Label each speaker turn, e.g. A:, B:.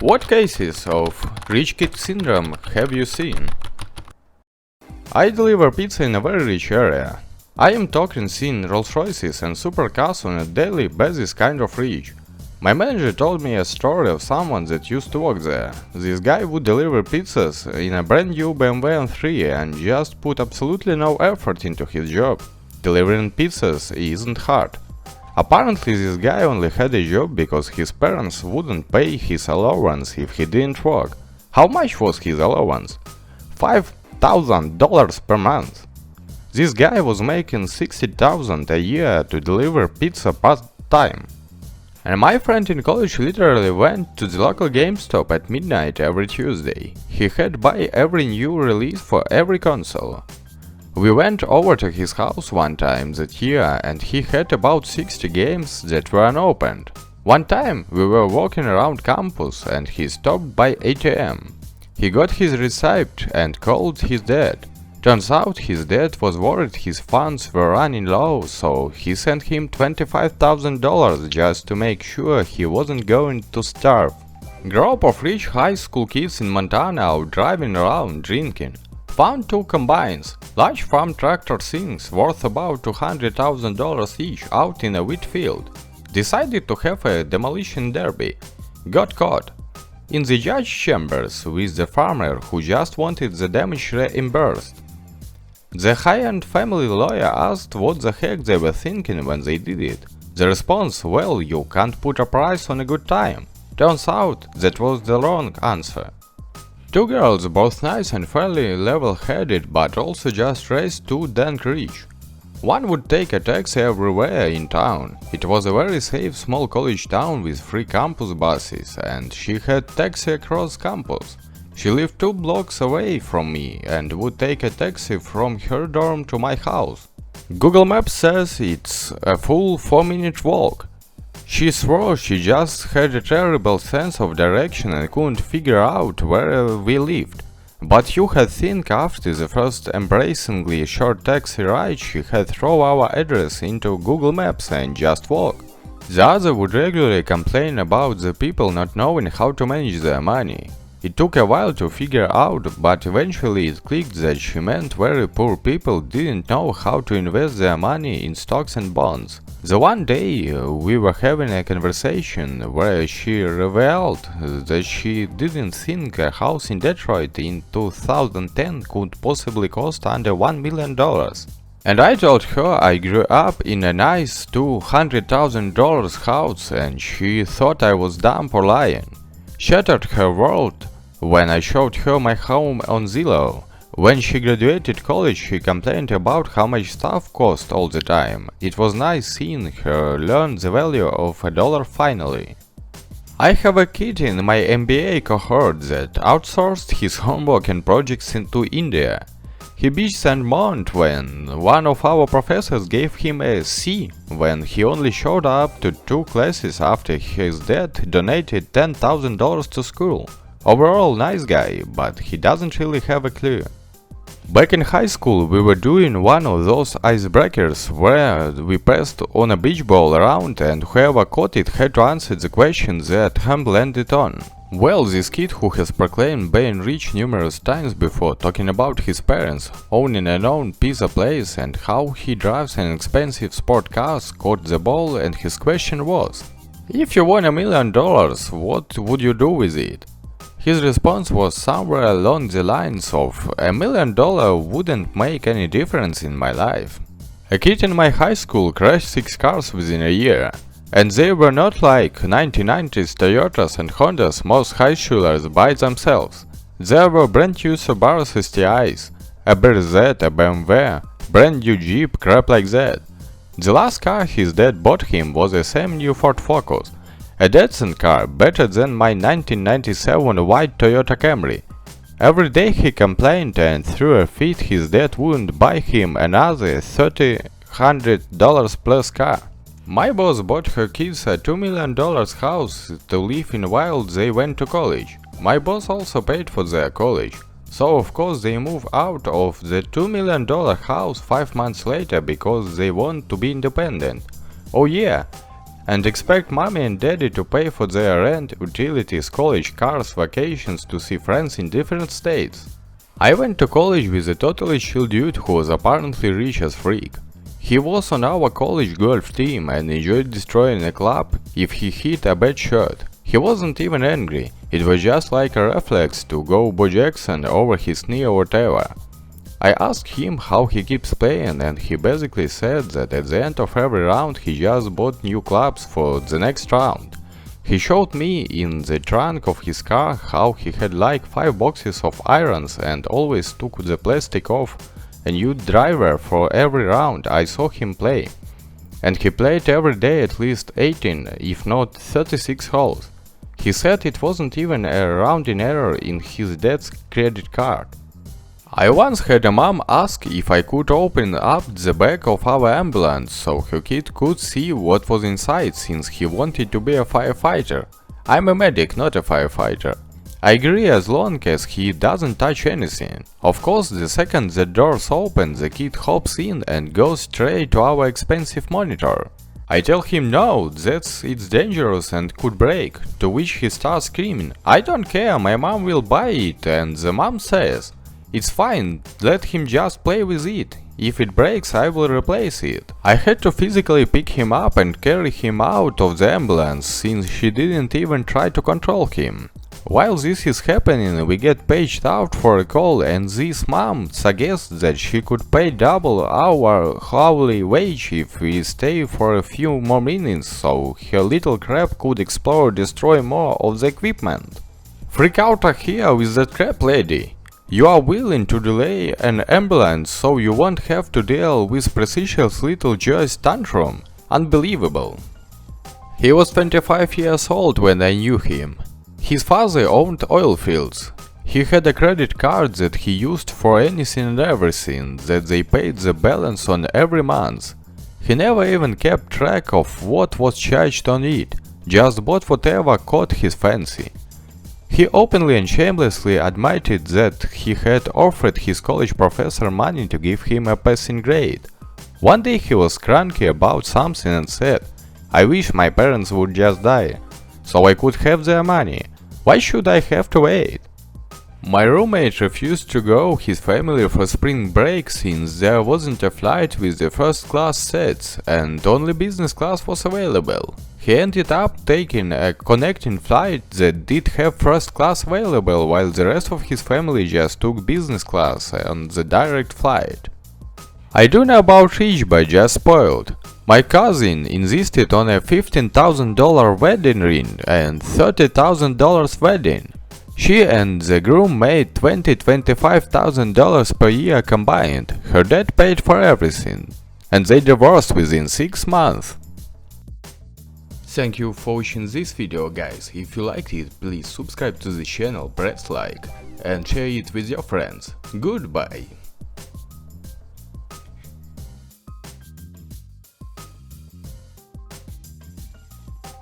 A: What cases of rich kid syndrome have you seen? I deliver pizza in a very rich area. I am talking seeing Rolls Royces and supercars on a daily basis kind of rich. My manager told me a story of someone that used to work there. This guy would deliver pizzas in a brand new BMW M3 and just put absolutely no effort into his job. Delivering pizzas isn't hard. Apparently this guy only had a job because his parents wouldn't pay his allowance if he didn't work. How much was his allowance? $5,000 per month. This guy was making $60,000 a year to deliver pizza part-time. And my friend in college literally went to the local GameStop at midnight every Tuesday. He had to buy every new release for every console. We went over to his house one time that year and he had about 60 games that were unopened. One time we were walking around campus and he stopped by ATM. He got his receipt and called his dad. Turns out his dad was worried his funds were running low, so he sent him $25,000 just to make sure he wasn't going to starve. Group of rich high school kids in Montana out driving around drinking. Found two combines, large farm tractor things worth about $200,000 each out in a wheat field. Decided to have a demolition derby. Got caught. In the judge chambers with the farmer who just wanted the damage reimbursed. The high-end family lawyer asked what the heck they were thinking when they did it. The response, well, you can't put a price on a good time. Turns out that was the wrong answer. Two girls, both nice and fairly level-headed, but also just raised too dang rich. One would take a taxi everywhere in town. It was a very safe small college town with free campus buses, and she had taxi across campus. She lived 2 blocks away from me and would take a taxi from her dorm to my house. Google Maps says it's a full 4-minute walk. She swore she just had a terrible sense of direction and couldn't figure out where we lived. But you had think after the first embarrassingly short taxi ride she had throw our address into Google Maps and just walk. The other would regularly complain about the people not knowing how to manage their money. It took a while to figure out, but eventually it clicked that she meant very poor people didn't know how to invest their money in stocks and bonds. The one day we were having a conversation where she revealed that she didn't think a house in Detroit in 2010 could possibly cost under $1 million. And I told her I grew up in a nice $200,000 house and she thought I was dumb for lying. Shattered her world when I showed her my home on Zillow. When she graduated college, she complained about how much stuff cost all the time. It was nice seeing her learn the value of a dollar finally. I have a kid in my MBA cohort that outsourced his homework and projects into India. He bitched and moaned when one of our professors gave him a C when he only showed up to 2 classes after his dad donated $10,000 to school. Overall nice guy, but he doesn't really have a clue. Back in high school we were doing one of those icebreakers where we passed on a beach ball around and whoever caught it had to answer the question that hand landed on. Well, this kid who has proclaimed being rich numerous times before, talking about his parents, owning a known pizza place and how he drives an expensive sport car, caught the ball and his question was, if you won $1 million, what would you do with it? His response was somewhere along the lines of, $1 million wouldn't make any difference in my life. A kid in my high school crashed 6 cars within a year. And they were not like 1990s Toyotas and Hondas most high schoolers by themselves. There were brand new Subaru STIs, a BRZ, a BMW, brand new Jeep, crap like that. The last car his dad bought him was a same new Ford Focus, a decent car, better than my 1997 white Toyota Camry. Every day he complained and threw a fit his dad wouldn't buy him another $300 plus car. My boss bought her kids a $2 million house to live in while they went to college. My boss also paid for their college. So of course they moved out of the $2 million house 5 months later because they want to be independent. Oh yeah, and expect mommy and daddy to pay for their rent, utilities, college, cars, vacations, to see friends in different states. I went to college with a totally chill dude who was apparently rich as freak. He was on our college golf team and enjoyed destroying a club if he hit a bad shot. He wasn't even angry, it was just like a reflex to go Bo Jackson over his knee or whatever. I asked him how he keeps playing, and he basically said that at the end of every round he just bought new clubs for the next round. He showed me in the trunk of his car how he had like 5 boxes of irons and always took the plastic off a new driver for every round I saw him play. And he played every day at least 18, if not 36 holes. He said it wasn't even a rounding error in his dad's credit card. I once had a mom ask if I could open up the back of our ambulance so her kid could see what was inside, since he wanted to be a firefighter. I'm a medic, not a firefighter. I agree as long as he doesn't touch anything. Of course, the second the doors open, the kid hops in and goes straight to our expensive monitor. I tell him no, it's dangerous and could break, to which he starts screaming, "I don't care, my mom will buy it," and the mom says, "It's fine, let him just play with it. If it breaks, I will replace it." I had to physically pick him up and carry him out of the ambulance, since she didn't even try to control him. While this is happening, we get paged out for a call, and this mom suggests that she could pay double our hourly wage if we stay for a few more minutes, so her little crap could explore or destroy more of the equipment. Freak out here with that crap, lady. You are willing to delay an ambulance so you won't have to deal with precious little Joy's tantrum. Unbelievable. He was 25 years old when I knew him. His father owned oil fields. He had a credit card that he used for anything and everything, that they paid the balance on every month. He never even kept track of what was charged on it, just bought whatever caught his fancy. He openly and shamelessly admitted that he had offered his college professor money to give him a passing grade. One day he was cranky about something and said, "I wish my parents would just die, so I could have their money. Why should I have to wait?" My roommate refused to go his family for spring break since there wasn't a flight with the first class seats and only business class was available. He ended up taking a connecting flight that did have first class available, while the rest of his family just took business class on the direct flight. I do know about rich but just spoiled. My cousin insisted on a $15,000 wedding ring and $30,000 wedding. She and the groom made $25,000 per year combined. Her dad paid for everything, and they divorced within 6 months. Thank you for watching this video, guys. If you liked it, please subscribe to the channel, press like and share it with your friends. Goodbye.